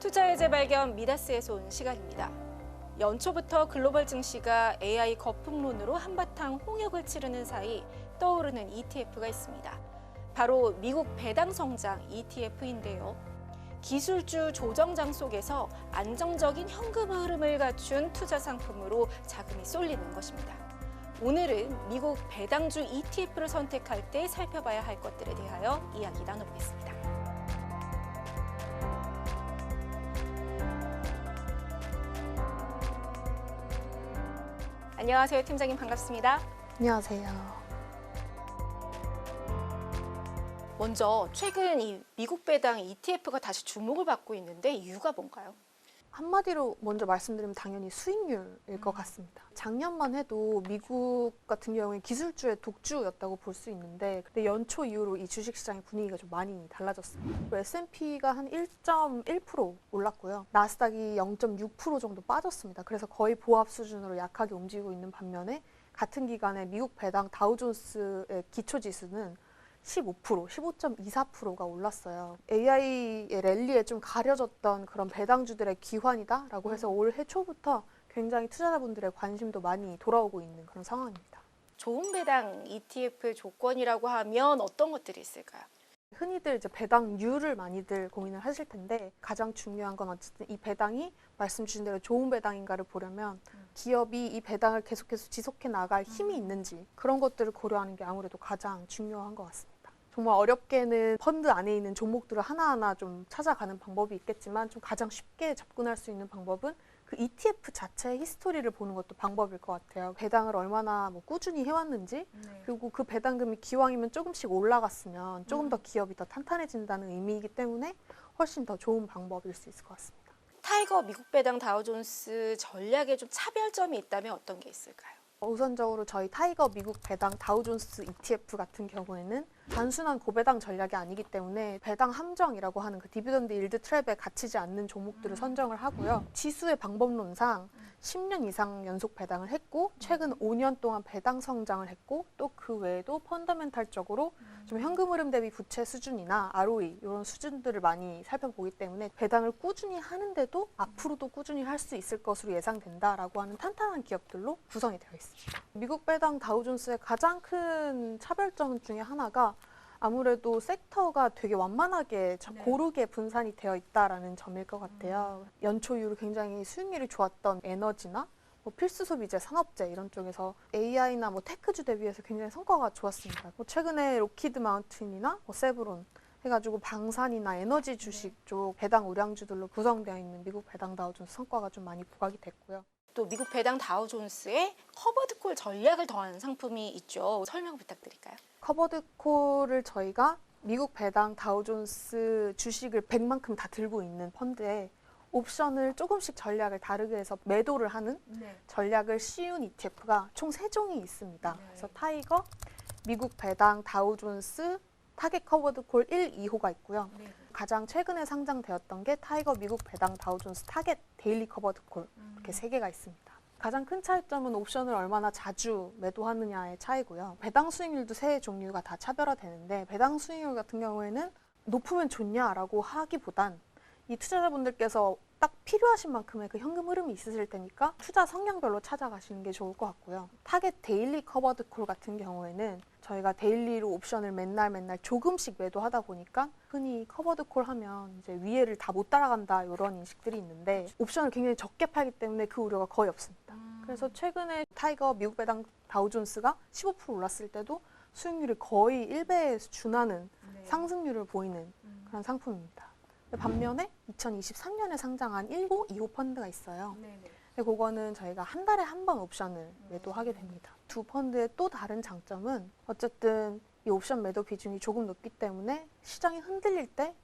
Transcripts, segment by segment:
투자의 재발견 미다스에서 온 시간입니다. 연초부터 글로벌 증시가 AI 거품론으로 한바탕 홍역을 치르는 사이 떠오르는 ETF가 있습니다. 바로 미국 배당 성장 ETF인데요. 기술주 조정장 속에서 안정적인 현금 흐름을 갖춘 투자 상품으로 자금이 쏠리는 것입니다. 오늘은 미국 배당주 ETF를 선택할 때 살펴봐야 할 것들에 대하여 이야기 나눠보겠습니다. 안녕하세요, 팀장님 반갑습니다. 안녕하세요. 먼저 최근 이 미국 배당 ETF가 다시 주목을 받고 있는데 이유가 뭔가요? 한마디로 먼저 말씀드리면 당연히 수익률일 것 같습니다. 작년만 해도 미국 같은 경우에 기술주의 독주였다고 볼 수 있는데 근데 연초 이후로 이 주식시장의 분위기가 좀 많이 달라졌습니다. S&P가 한 1.1% 올랐고요. 나스닥이 0.6% 정도 빠졌습니다. 그래서 거의 보합 수준으로 약하게 움직이고 있는 반면에 같은 기간에 미국 배당 다우존스의 기초지수는 15%, 15.24%가 올랐어요. AI의 랠리에 좀 가려졌던 그런 배당주들의 기환이다라고 해서 올해 초부터 굉장히 투자자분들의 관심도 많이 돌아오고 있는 그런 상황입니다. 좋은 배당 ETF의 조건이라고 하면 어떤 것들이 있을까요? 흔히들 이제 배당률을 많이들 고민을 하실 텐데 가장 중요한 건 어쨌든 이 배당이 말씀 주신 대로 좋은 배당인가를 보려면 기업이 이 배당을 계속해서 지속해 나갈 힘이 있는지 그런 것들을 고려하는 게 아무래도 가장 중요한 것 같습니다. 정말 어렵게는 펀드 안에 있는 종목들을 하나하나 좀 찾아가는 방법이 있겠지만 좀 가장 쉽게 접근할 수 있는 방법은 그 ETF 자체의 히스토리를 보는 것도 방법일 것 같아요. 배당을 얼마나 꾸준히 해왔는지 그리고 그 배당금이 기왕이면 조금씩 올라갔으면 조금 더 기업이 더 탄탄해진다는 의미이기 때문에 훨씬 더 좋은 방법일 수 있을 것 같습니다. 타이거 미국 배당 다우존스 전략에 좀 차별점이 있다면 어떤 게 있을까요? 우선적으로 저희 타이거 미국 배당 다우존스 ETF 같은 경우에는 단순한 고배당 전략이 아니기 때문에 배당 함정이라고 하는 그 디비던드 일드 트랩에 갇히지 않는 종목들을 선정을 하고요. 지수의 방법론상 10년 이상 연속 배당을 했고 최근 5년 동안 배당 성장을 했고 또 그 외에도 펀더멘탈적으로 좀 현금 흐름 대비 부채 수준이나 ROE 이런 수준들을 많이 살펴보기 때문에 배당을 꾸준히 하는데도 앞으로도 꾸준히 할 수 있을 것으로 예상된다라고 하는 탄탄한 기업들로 구성이 되어 있습니다. 미국 배당 다우존스의 가장 큰 차별점 중에 하나가 아무래도 섹터가 되게 완만하게 고르게 분산이 되어 있다라는 점일 것 같아요. 연초 이후로 굉장히 수익률이 좋았던 에너지나 필수 소비재, 산업재 이런 쪽에서 AI나 테크주 대비해서 굉장히 성과가 좋았습니다. 최근에 로키드 마운틴이나 세브론 해가지고 방산이나 에너지 주식 쪽 배당 우량주들로 구성되어 있는 미국 배당 다우존스 성과가 좀 많이 부각이 됐고요. 또 미국 배당 다우존스에 커버드콜 전략을 더한 상품이 있죠. 설명 부탁드릴까요? 커버드콜을 저희가 미국 배당 다우존스 주식을 100만큼 다 들고 있는 펀드에 옵션을 조금씩 전략을 다르게 해서 매도를 하는 전략을 씌운 ETF가 총 3종이 있습니다. 그래서 타이거, 미국 배당 다우존스, 타겟 커버드콜 1, 2호가 있고요. 가장 최근에 상장되었던 게 타이거 미국 배당 다우존스 타겟 데일리 커버드콜 이렇게 3개가 있습니다. 가장 큰 차이점은 옵션을 얼마나 자주 매도하느냐의 차이고요. 배당 수익률도 세 종류가 다 차별화되는데 배당 수익률 같은 경우에는 높으면 좋냐라고 하기보단 이 투자자분들께서 딱 필요하신 만큼의 그 현금 흐름이 있으실 테니까 투자 성향별로 찾아가시는 게 좋을 것 같고요. 타겟 데일리 커버드 콜 같은 경우에는 저희가 데일리로 옵션을 맨날 조금씩 매도하다 보니까 흔히 커버드 콜 하면 이제 위에를 다 못 따라간다 이런 인식들이 있는데 옵션을 굉장히 적게 팔기 때문에 그 우려가 거의 없습니다. 그래서 최근에 타이거 미국 배당 다우존스가 15% 올랐을 때도 수익률이 거의 1배에 준하는 상승률을 보이는 그런 상품입니다. 반면에 2023년에 상장한 1호, 2호 펀드가 있어요. 근데 그거는 저희가 한 달에 한 번 옵션을 매도하게 됩니다. 두 펀드의 또 다른 장점은 어쨌든 이 옵션 매도 비중이 조금 높기 때문에 시장이 흔들릴 때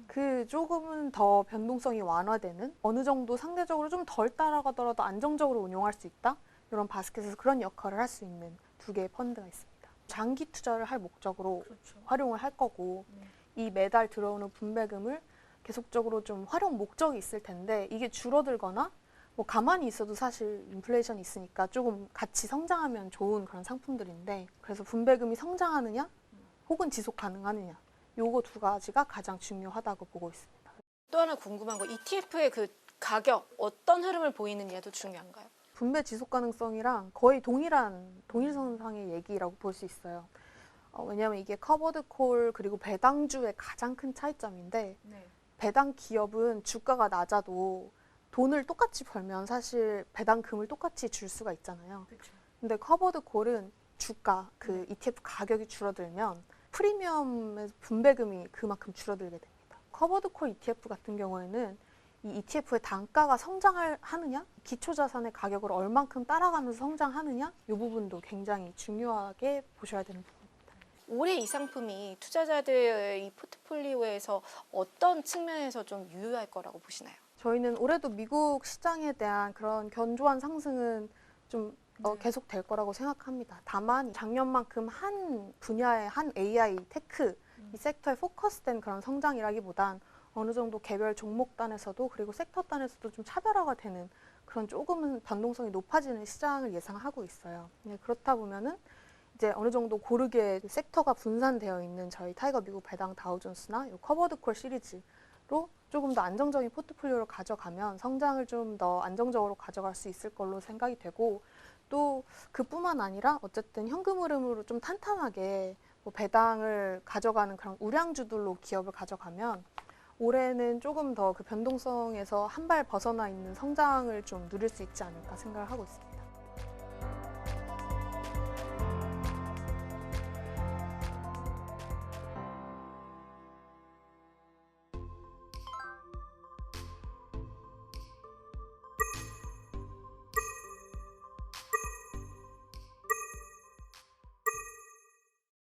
그 조금은 더 변동성이 완화되는 어느 정도 상대적으로 좀 덜 따라가더라도 안정적으로 운용할 수 있다? 이런 바스켓에서 그런 역할을 할 수 있는 2개의 펀드가 있습니다. 장기 투자를 할 목적으로 활용을 할 거고 이 매달 들어오는 분배금을 계속적으로 좀 활용 목적이 있을 텐데 이게 줄어들거나 가만히 있어도 사실 인플레이션이 있으니까 조금 같이 성장하면 좋은 그런 상품들인데 그래서 분배금이 성장하느냐 혹은 지속 가능하느냐 요거 2가지가 가장 중요하다고 보고 있습니다. 또 하나 궁금한 거 ETF의 그 가격 어떤 흐름을 보이느냐도 중요한가요? 분배 지속 가능성이랑 거의 동일선상의 얘기라고 볼 수 있어요. 왜냐하면 이게 커버드 콜 그리고 배당주의 가장 큰 차이점인데 배당 기업은 주가가 낮아도 돈을 똑같이 벌면 사실 배당금을 똑같이 줄 수가 있잖아요. 근데 커버드 콜은 주가, 그 ETF 가격이 줄어들면 프리미엄의 분배금이 그만큼 줄어들게 됩니다. 커버드 콜 ETF 같은 경우에는 이 ETF의 단가가 성장하느냐, 기초자산의 가격을 얼만큼 따라가면서 성장하느냐, 이 부분도 굉장히 중요하게 보셔야 되는 부분입니다. 올해 이 상품이 투자자들의 이 포트폴리오에서 어떤 측면에서 좀 유효할 거라고 보시나요? 저희는 올해도 미국 시장에 대한 그런 견조한 상승은 좀 계속 될 거라고 생각합니다. 다만 작년만큼 한 분야의 한 AI, 테크, 이 섹터에 포커스된 그런 성장이라기보단 어느 정도 개별 종목 단에서도 그리고 섹터 단에서도 좀 차별화가 되는 그런 조금은 변동성이 높아지는 시장을 예상하고 있어요. 그렇다 보면은 이제 어느 정도 고르게 섹터가 분산되어 있는 저희 타이거 미국 배당 다우존스나 이 커버드 콜 시리즈로 조금 더 안정적인 포트폴리오를 가져가면 성장을 좀 더 안정적으로 가져갈 수 있을 걸로 생각이 되고 또 그뿐만 아니라 어쨌든 현금 흐름으로 좀 탄탄하게 뭐 배당을 가져가는 그런 우량주들로 기업을 가져가면 올해는 조금 더 그 변동성에서 한 발 벗어나 있는 성장을 좀 누릴 수 있지 않을까 생각을 하고 있습니다.